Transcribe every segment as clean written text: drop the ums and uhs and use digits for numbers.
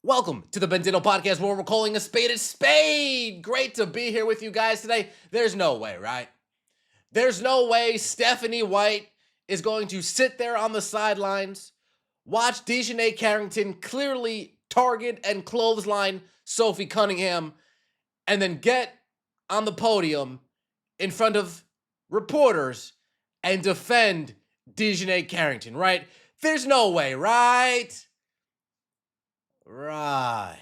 Welcome to the Bendito Podcast, where we're calling a spade. Great to be here with you guys today. There's no way, right? There's no way Stephanie White is going to sit there on the sidelines, watch Dijonai Carrington clearly target and clothesline Sophie Cunningham, and then get on the podium in front of reporters and defend Dijonai Carrington, right? There's no way, right? Right.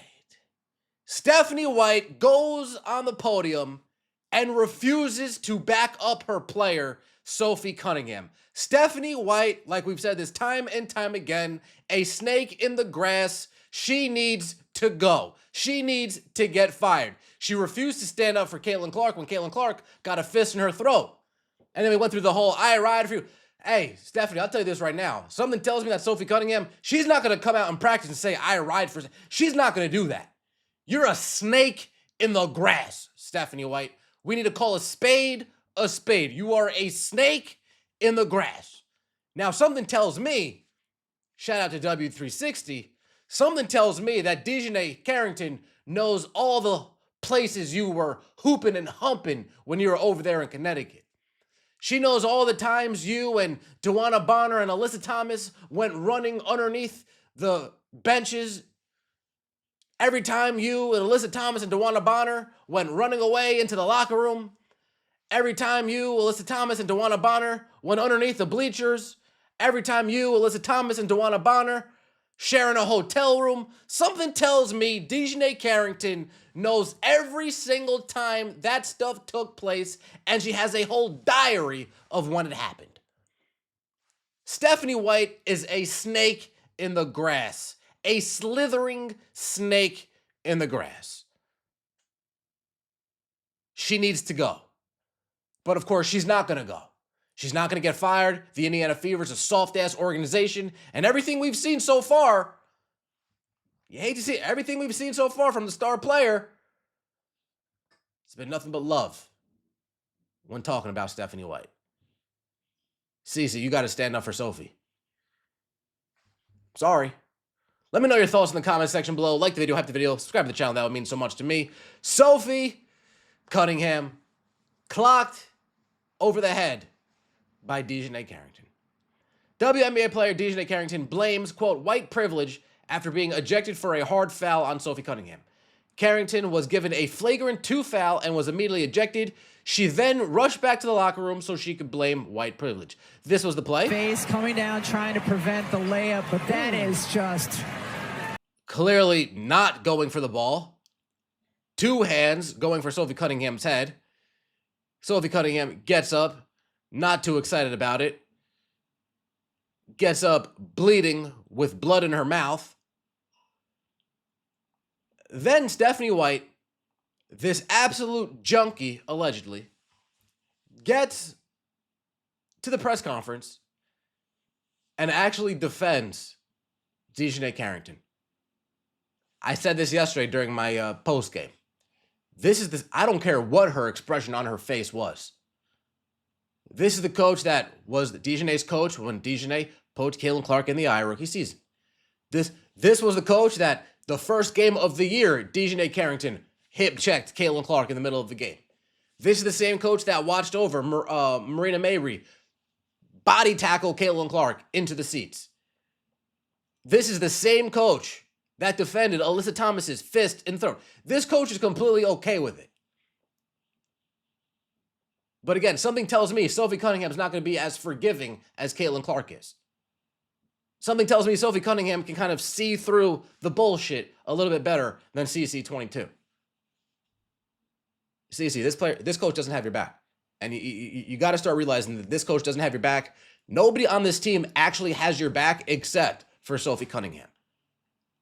Stephanie White goes on the podium and refuses to back up her player, Sophie Cunningham. Stephanie White, like we've said this time and time again, a snake in the grass. She needs to go. She needs to get fired. She refused to stand up for Caitlin Clark when Caitlin Clark got a fist in her throat. And then we went through the whole, I ride for you. Hey, Stephanie, I'll tell you this right now. Something tells me that Sophie Cunningham, she's not going to come out and practice and say, I ride for... She's not going to do that. You're a snake in the grass, Stephanie White. We need to call a spade a spade. You are a snake in the grass. Now, something tells me, shout out to W360, something tells me that Dijonai Carrington knows all the places you were hooping and humping when you were over there in Connecticut. She knows all the times you and Dewana Bonner and Alyssa Thomas went running underneath the benches. Every time you and Alyssa Thomas and Dewana Bonner went running away into the locker room. Every time you, Alyssa Thomas and Dewana Bonner went underneath the bleachers. Every time you, Alyssa Thomas and Dewana Bonner sharing a hotel room. Something tells me Dijonai Carrington knows every single time that stuff took place, and she has a whole diary of when it happened. Stephanie White is a snake in the grass, a slithering snake in the grass. She needs to go. But of course, she's not going to go. She's not going to get fired. The Indiana Fever is a soft-ass organization, and everything we've seen so far, you hate to see it, everything we've seen so far from the star player, it's been nothing but love when talking about Stephanie White. Cece, you got to stand up for Sophie. Sorry. Let me know your thoughts in the comment section below. Like the video, hype the video, subscribe to the channel. That would mean so much to me. Sophie Cunningham clocked over the head by Dijonai Carrington. WNBA player Dijonai Carrington blames, quote, white privilege after being ejected for a hard foul on Sophie Cunningham. Carrington was given a flagrant 2 foul and was immediately ejected. She then rushed back to the locker room so she could blame white privilege. This was the play. Face coming down, trying to prevent the layup, but that is just... Clearly not going for the ball. 2 hands going for Sophie Cunningham's head. Sophie Cunningham gets up, not too excited about it. Gets up bleeding with blood in her mouth. Then Stephanie White, this absolute junkie, allegedly, gets to the press conference and actually defends Dijonai Carrington. I said this yesterday during my post game. I don't care what her expression on her face was. This is the coach that was Dijonai's coach when Dijonai poked Caitlin Clark in the eye rookie season. This was the coach that the first game of the year, Dijonai Carrington hip-checked Caitlin Clark in the middle of the game. This is the same coach that watched over Marina Mabry body tackle Caitlin Clark into the seats. This is the same coach that defended Alyssa Thomas's fist and throat. This coach is completely okay with it. But again, something tells me Sophie Cunningham's not going to be as forgiving as Caitlin Clark is. Something tells me Sophie Cunningham can kind of see through the bullshit a little bit better than CC22. CC, this coach doesn't have your back. And you got to start realizing that this coach doesn't have your back. Nobody on this team actually has your back except for Sophie Cunningham.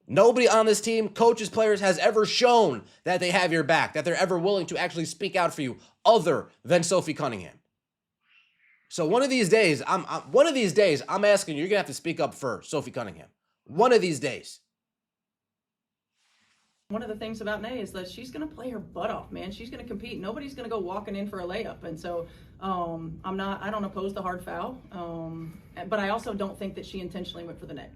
Nobody on this team, coaches, players, has ever shown that they have your back, that they're ever willing to actually speak out for you other than Sophie Cunningham. So one of these days, I'm asking you, you're going to have to speak up for Sophie Cunningham. One of these days. One of the things about Nay is that she's going to play her butt off, man. She's going to compete. Nobody's going to go walking in for a layup. And so I don't oppose the hard foul. But I also don't think that she intentionally went for the net.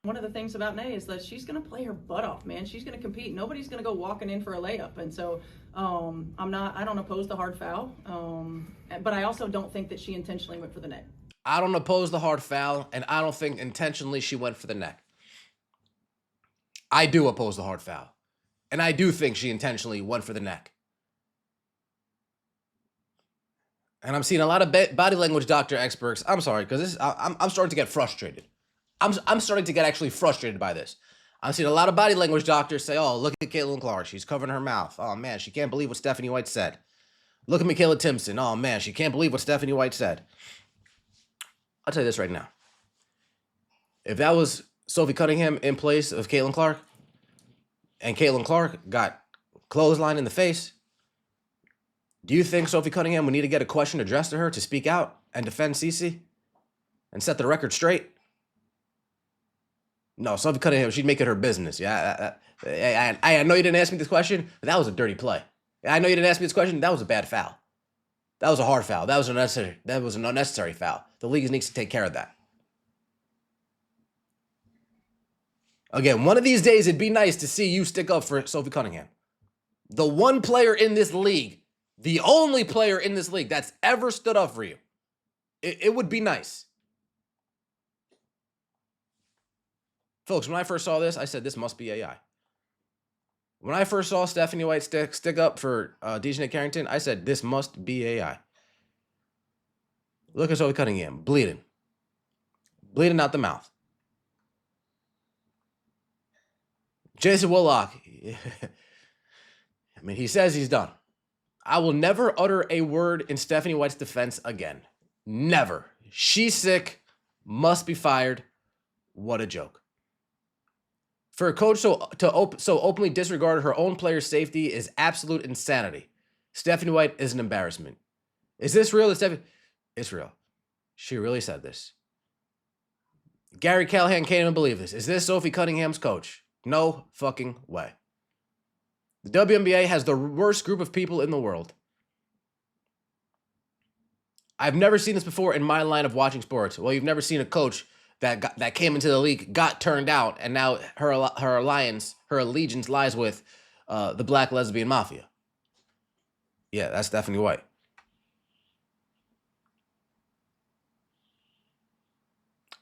One of the things about Nay is that she's going to play her butt off, man. She's going to compete. Nobody's going to go walking in for a layup. And so I don't oppose the hard foul. But I also don't think that she intentionally went for the net. I don't oppose the hard foul, and I don't think intentionally she went for the neck. I do oppose the hard foul, and I do think she intentionally went for the neck. And I'm seeing a lot of body language doctor experts. I'm sorry, because I'm starting to get frustrated. I'm starting to get actually frustrated by this. I'm seeing a lot of body language doctors say, "Oh, look at Caitlin Clark. She's covering her mouth. Oh man, she can't believe what Stephanie White said. Look at Michaela Timpson. Oh man, she can't believe what Stephanie White said." I'll tell you this right now. If that was Sophie Cunningham in place of Caitlin Clark, and Caitlin Clark got clothesline in the face, do you think Sophie Cunningham would need to get a question addressed to her to speak out and defend Cece and set the record straight? No, Sophie Cunningham, she'd make it her business. Yeah, I know you didn't ask me this question, but that was a dirty play. I know you didn't ask me this question. That was a bad foul. That was a hard foul. That was an unnecessary foul. The league needs to take care of that. Again, one of these days, it'd be nice to see you stick up for Sophie Cunningham. The one player in this league, the only player in this league that's ever stood up for you. It would be nice. Folks, when I first saw this, I said, this must be AI. When I first saw Stephanie White stick up for Dijonai Carrington, I said, this must be AI. Look at Sophie Cunningham, bleeding. Bleeding out the mouth. Jason Willock, I mean, he says he's done. I will never utter a word in Stephanie White's defense again. Never. She's sick, must be fired. What a joke. For a coach so openly disregard her own players' safety is absolute insanity. Stephanie White is an embarrassment. Is this real? It's real. She really said this. Gary Callahan can't even believe this. Is this Sophie Cunningham's coach? No fucking way. The WNBA has the worst group of people in the world. I've never seen this before in my line of watching sports. Well, you've never seen a coach that came into the league, got turned out, and now her allegiance lies with the black lesbian mafia. Yeah, that's Stephanie White.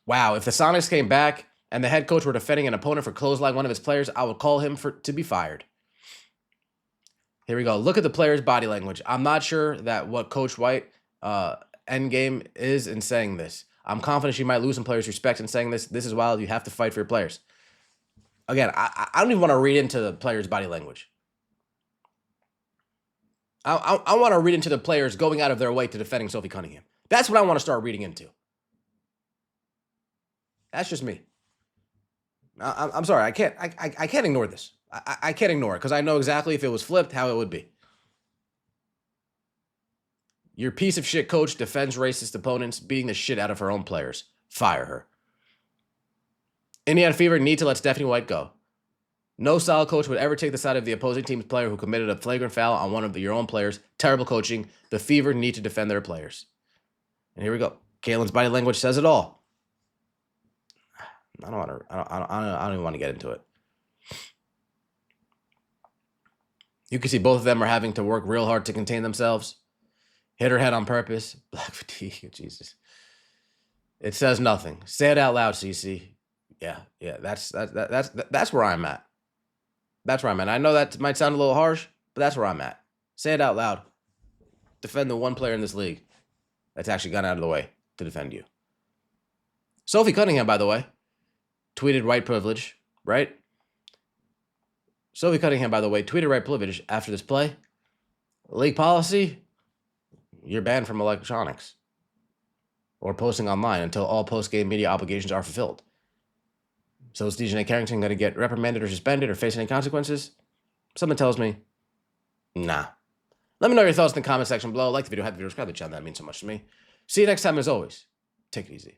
Wow, if the Sonics came back and the head coach were defending an opponent for clothesline one of his players, I would call him to be fired. Here we go. Look at the player's body language. I'm not sure that what Coach White endgame is in saying this. I'm confident she might lose some players' respect in saying this. This is wild. You have to fight for your players. Again, I don't even want to read into the player's body language. I want to read into the players going out of their way to defending Sophie Cunningham. That's what I want to start reading into. That's just me. I'm sorry. I can't ignore this. I can't ignore it because I know exactly if it was flipped how it would be. Your piece of shit coach defends racist opponents, beating the shit out of her own players. Fire her. Indiana Fever need to let Stephanie White go. No solid coach would ever take the side of the opposing team's player who committed a flagrant foul on one of your own players. Terrible coaching. The Fever need to defend their players. And here we go. Caitlin's body language says it all. I don't even want to get into it. You can see both of them are having to work real hard to contain themselves. Hit her head on purpose. Black fatigue. Jesus. It says nothing. Say it out loud, Cece. Yeah. That's where I'm at. That's where I'm at. I know that might sound a little harsh, but that's where I'm at. Say it out loud. Defend the one player in this league that's actually gone out of the way to defend you. Sophie Cunningham, by the way, tweeted white privilege, right? Sophie Cunningham, by the way, tweeted white privilege after this play. League policy, you're banned from electronics or posting online until all post-game media obligations are fulfilled. So is Dijonai Carrington going to get reprimanded or suspended or face any consequences? Something tells me, nah. Let me know your thoughts in the comment section below. Like the video, subscribe to the channel. That means so much to me. See you next time. As always, take it easy.